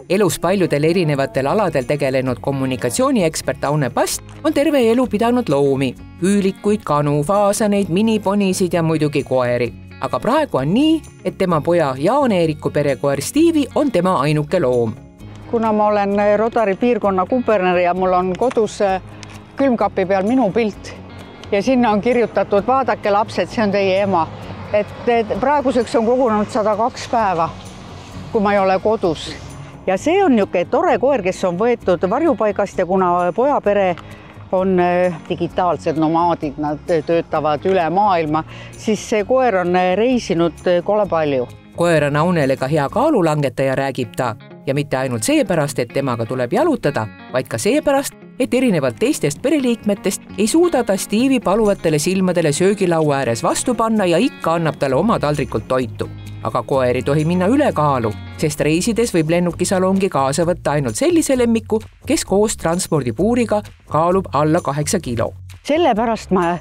Elus paljudel erinevatel aladel tegelenud kommunikatsiooniekspert Aune Past on terve elu pidanud loomi, küülikuid, kanu, faasaneid, miniponisid ja muidugi koeri. Aga praegu on nii, et tema poja Jaan-Eeriku perekoer Stevie on tema ainuke loom. Kuna ma olen Rodari piirkonna kuberner ja mul on kodus külmkapi peal minu pilt ja sinna on kirjutatud, vaadake lapsed, see on teie ema. Et praeguseks on kogunenud 102 päeva, kui ma ei ole kodus. Ja see on niisugune tore koer, kes on võetud varjupaigast ja kuna pojapere on digitaalsed nomaadid, nad töötavad üle maailma, siis see koer on reisinud kole palju. Koer on Aunele ka hea kaalulangetaja, räägib ta. Ja mitte ainult seepärast, et temaga tuleb jalutada, vaid ka seepärast, et erinevalt teistest pereliikmetest ei suuda ta Stevie paluvatele silmadele söögilaua ääres vastu panna ja ikka annab talle oma taldrikult toitu. Aga koer ei tohi minna ülekaalu, sest reisides võib lennukisalongi kaasa võtta ainult sellise lemmiku, kes koos transpordipuuriga kaalub alla 8 kilo. Sellepärast ma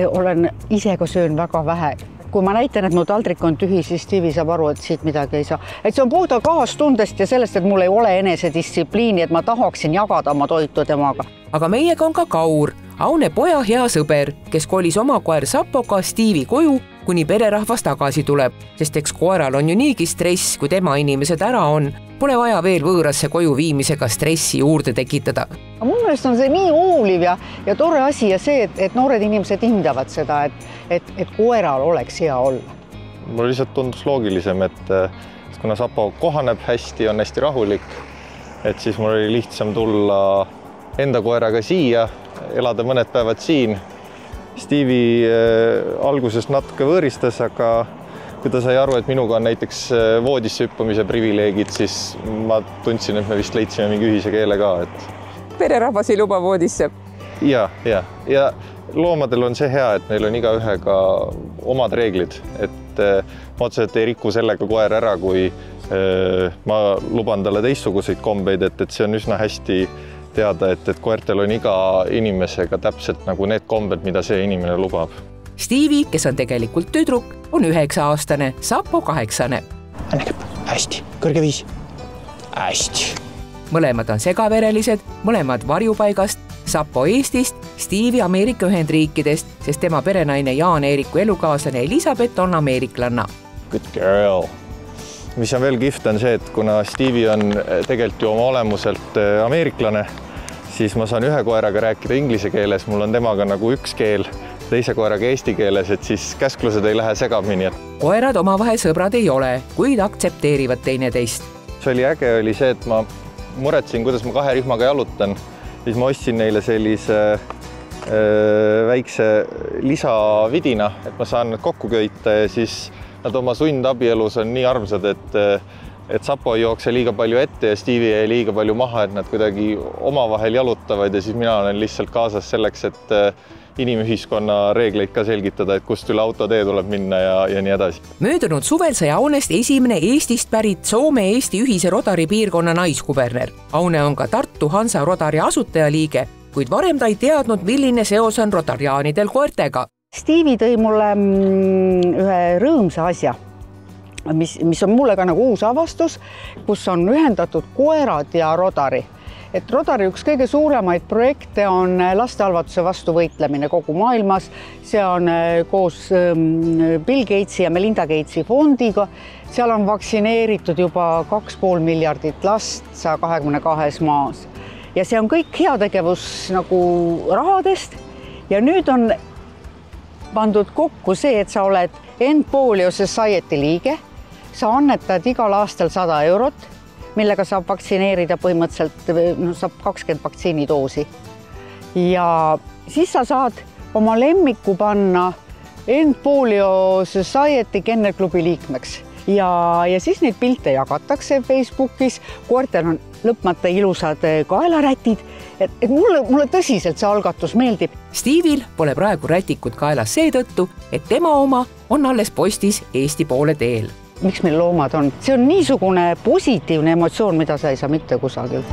olen ise ka söön väga vähe. Kui ma näitan, et mu taldrik on tühi, siis Stevie saab aru, et siit midagi ei saa. Et see on puhta kaastundest ja sellest, et mul ei ole enesedistsipliini, et ma tahaksin jagada oma toitu temaga. Aga meiega on ka Kaur, Aune poja hea sõber, kes kolis oma koer Sapoga Stevie koju, kuni pererahvas tagasi tuleb, sest eks koeral on ju niigi stress, kui tema inimesed ära on. Pole vaja veel võõrasse koju viimisega stressi juurde tekitada. Mun meelest on see nii hooliv ja tore asi ja see, et noored inimesed hindavad seda, et koeral oleks hea olla. Mulle lihtsalt tundus loogilisem, et kuna Sapo kohaneb hästi, on hästi rahulik, et siis mul oli lihtsam tulla enda koeraga siia, elada mõned päevad siin. Stevie alguses natuke võõristas, aga kui ta sai aru, et minuga on näiteks voodisse hüppamise privileegid, siis ma tundsin, et me vist leidsime mingi ühise keele ka. Pererahvas ei luba voodisse? Ja loomadel on see hea, et neil on igaühega omad reeglid, et ma otseselt ei riku sellega koer ära, kui ma luban talle teistsuguseid kombeid, et see on üsna hästi teada, et koertel on iga inimesega täpselt nagu need kombed, mida see inimene lubab. Stevie, kes on tegelikult tüdruk, on 9-aastane, Sapo 8. Hästi, kõrge 5. Hästi. Mõlemad on segaverelised, mõlemad varjupaigast, Sapo Eestist, Stevie Ameerika Ühendriikidest, sest tema perenaine Jaan-Eeriku elukaaslane Elisabeth on ameeriklanna. Good girl. Mis on veel kihvt on see, et kuna Stevie on tegelikult ju oma olemuselt ameeriklane, siis ma saan ühe koeraga rääkida inglise keeles, mul on temaga nagu üks keel, teise koeraga eesti keeles, et siis käsklused ei lähe segamini. Koerad omavahel sõbrad ei ole, kuid aktsepteerivad teineteist. See oli äge, oli see, et ma muretsin, kuidas ma 2 rühmaga jalutan, siis ma ostsin neile sellise väikse lisavidina, et ma saan nad kokku köita ja siis nad oma sundabielus on nii armsad, et Sapo ei jookse liiga palju ette ja Stevie ei liiga palju maha, et nad kuidagi omavahel jalutavad ja siis mina olen lihtsalt kaasas selleks, et inimühiskonna reegleid ka selgitada, et kust üle autotee tuleb minna ja nii edasi. Möödunud suvel sai Aunest esimene Eestist pärit Soome-Eesti ühise Rodari piirkonna naiskuberner. Aune on ka Tartu Hansa Rodari asutajaliige, kuid varem ta ei teadnud, milline seos on rodariaanidel koertega. Stevie tõi mulle ühe rõõmsa asja, mis on mulle ka nagu uus avastus, kus on ühendatud koerad ja Rodari. Et Rodari üks kõige suuremaid projekte on lastehalvatuse vastu võitlemine kogu maailmas. See on koos Bill Gatesi ja Melinda Gatesi fondiga. Seal on vaktsineeritud juba 2,5 miljardit last 122 maas. Ja see on kõik heategevus nagu rahadest ja nüüd on pandud kokku see, et sa oled End Polio Society liige, sa annetad igal aastal 100 eurot, millega saab vaktsineerida põhimõtteliselt, saab 20 vaktsiinidoosi. Ja siis sa saad oma lemmiku panna End Polio Society Kennelklubi liikmeks. Ja siis neid pilte jagatakse Facebookis, koertel on lõpmata ilusad kaelarätid, et mulle tõsiselt see algatus meeldib. Stevil pole praegu rätikud kaelas seetõttu, et tema oma on alles postis Eesti poole teel. Miks meil loomad on? See on niisugune positiivne emotsioon, mida sa ei saa mitte kusagil.